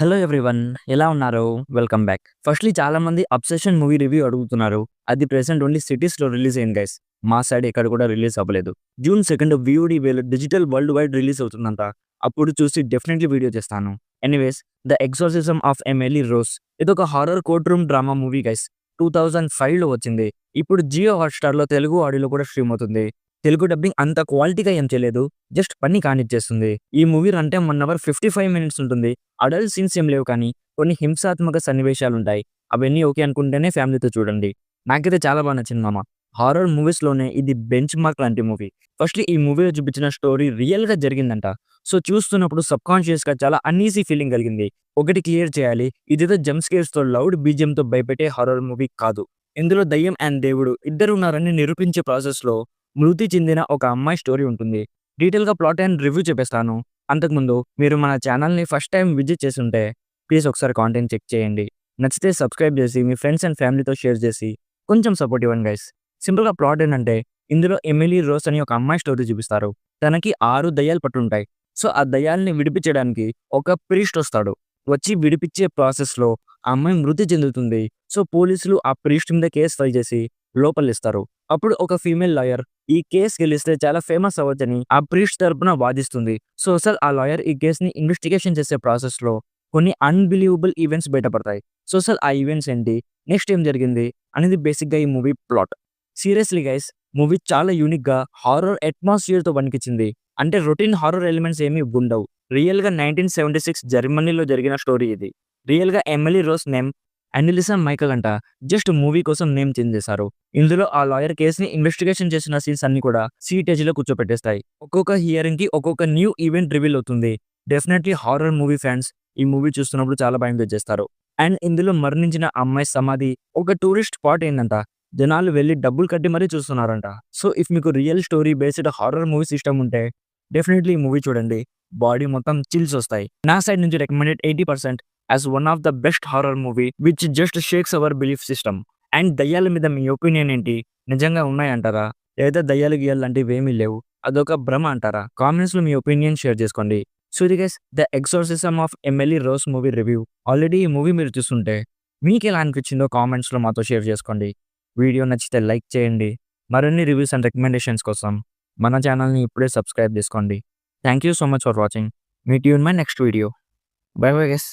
Hello everyone. ఎలా ఉన్నారు? Welcome back. Firstly చాలా మంది 'అబ్సెషన్' మూవీ రివ్యూ అడుగుతున్నారు. అది ప్రెజెంట్ ఓన్లీ సిటీస్‌లో రిలీజ్ అయింది గైస్. మా సైడ్ ఎక్కడ కూడా రిలీజ్ అవ్వలేదు. జూన్ 2 వీఓడీ వేలో డిజిటల్ వరల్డ్ వైడ్ రిలీజ్ అవుతుందంట. అప్పుడు చూసి డెఫినెట్‌లీ వీడియో చేస్తాను. Anyways 'the exorcism of Emily Rose' ఇదొక horror court room drama movie guys. 2005లో వచ్చింది. ఇప్పుడు జియో హాట్‌స్టార్‌లో తెలుగు ఆడియోలో కూడా స్ట్రీమ్ అవుతుంది. తెలుగు డబ్బింగ్ అంత క్వాలిటీగా ఏం చేయలేదు. జస్ట్ పని కానిచ్చేస్తుంది. ఈ movie run time 1 hour 55 minutes ఉంటుంది. అడల్ట్ సీన్స్ ఏం లేవు కానీ కొన్ని హింసాత్మక సన్నివేశాలుంటాయి. అవన్నీ ఓకే అనుకుంటేనే ఫ్యామిలీతో చూడండి. నాకైతే చాలా బాగా నచ్చింది మామ. హారర్ మూవీస్‌లోనే ఇది బెంచ్ మార్క్ లాంటి మూవీ. ఫస్ట్‌లీ ఈ మూవీలో చూపించిన స్టోరీ రియల్‌గా జరిగిందంట. సో చూస్తున్నప్పుడు సబ్‌కాన్షియస్‌గా చాలా అన్‌ఈజీ ఫీలింగ్ కలిగింది. ఒకటి క్లియర్ చేయాలి. ఇదేదో జంప్ స్కేర్స్‌తో లౌడ్ బీజీఎంతో భయపెట్టే హారర్ మూవీ కాదు. ఇందులో దయ్యం అండ్ దేవుడు ఇద్దరు ఉన్నారని నిరూపించే ప్రాసెస్‌లో మృతి చెందిన ఒక అమ్మాయి స్టోరీ ఉంటుంది. డీటెయిల్‌గా ప్లాట్ అండ్ రివ్యూ చెప్పేస్తాను. అంతకుముందు మీరు మన ఛానల్‌ని ఫస్ట్ టైమ్ విజిట్ చేసుంటే ప్లీజ్ ఒకసారి కాంటెంట్ చెక్ చేయండి. నచ్చితే సబ్స్క్రైబ్ చేసి మీ ఫ్రెండ్స్ అండ్ ఫ్యామిలీతో షేర్ చేసి కొంచెం సపోర్ట్ ఇవ్వండి గైస్. సింపుల్‌గా ప్లాట్ ఏంటంటే ఇందులో ఎమిలీ రోజ్ అని ఒక అమ్మాయి స్టోరీ చూపిస్తారు. తనకి 6 దయ్యాలు పట్టుంటాయి. సో ఆ దయ్యాల్ని విడిపించడానికి ఒక ప్రీస్ట్ వస్తాడు. వచ్చి విడిపించే ప్రాసెస్‌లో ఆ అమ్మాయి మృతి చెందుతుంది. సో పోలీసులు ఆ ప్రీస్ట్ మీద కేస్ ఫైల్ చేసి లోపలిస్తారు. అప్పుడు ఒక ఫీమేల్ లాయర్ ఈ కేస్ గెలిస్తే చాలా ఫేమస్ అవ్వచ్చని ఆ ప్రీస్ట్ తరపున వాదిస్తుంది. సో అసలు ఆ లాయర్ ఈ కేస్‌ని ఇన్వెస్టిగేషన్ చేసే ప్రాసెస్‌లో కొన్ని అన్‌బిలీవబుల్ ఈవెంట్స్ బయటపడతాయి. సో అసలు ఆ ఈవెంట్స్ ఏంటి? నెక్స్ట్ ఏం జరిగింది? అనేది బేసిక్‌గా ఈ movie plot. Seriously guys movie చాలా యూనిక్‌గా హారర్ అట్మాస్ఫియర్‌తో వణికించింది. అంటే రొటీన్ హారర్ ఎలిమెంట్స్ ఏమీ ఉండవు. రియల్‌గా 1976 జర్మనీలో జరిగిన స్టోరీ ఇది. రియల్‌గా ఎమిలీ రోజ్ నేమ్ అనిలిసా మైకెల్ అంట. జస్ట్ మూవీ కోసం నేమ్ చేంజ్ చేశారు. ఇందులో ఆ లాయర్ కేస్‌ని ఇన్వెస్టిగేషన్ చేసిన సీన్స్ అన్నీ కూడా సీటేజ్‌లో కూర్చోపెట్టేస్తాయి. ఒక్కొక్క హియరింగ్‌కి ఒక్కొక్క న్యూ ఈవెంట్ రివీల్ అవుతుంది. డెఫినెట్‌లీ హారర్ మూవీ ఫ్యాన్స్ ఈ మూవీ చూస్తున్నప్పుడు చాలా భయం తెచ్చేస్తారు. అండ్ ఇందులో మరణించిన అమ్మాయి సమాధి ఒక టూరిస్ట్ స్పాట్ ఏందంట. జనాలు వెళ్లి డబ్బులు కట్టి మరీ చూస్తున్నారంట. సో ఇఫ్ మీకు real story based horror movies ఇష్టం ఉంటే డెఫినెట్‌లీ ఈ మూవీ చూడండి. బాడీ మొత్తం చిల్స్ వస్తాయి. నా సైడ్ నుంచి recommended 80% as one of the best horror movie which just shakes our belief system. And దయ్యాల మీద మీ ఒపీనియన్ ఏంటి? నిజంగా ఉన్నాయంటారా? లేదా దయ్యాలు గియ్యాలు లాంటివి ఏమీ లేవు. అదొక భ్రమ అంటారా? కామెంట్స్‌లో మీ ఒపీనియన్ షేర్ చేసుకోండి. సో ఇది guys 'the exorcism of Emily rose' movie review. Already ఈ మూవీ మీరు చూస్తుంటే మీకెలా అనిపించిందో కామెంట్స్‌లో మాతో షేర్ చేసుకోండి. వీడియో నచ్చితే లైక్ చేయండి. మరిన్ని రివ్యూస్ అండ్ రికమెండేషన్స్ కోసం మన ఛానల్‌ని ఇప్పుడే సబ్స్క్రైబ్ చేసుకోండి. Thank you so much for watching. Meet you in my next video. By bye guys.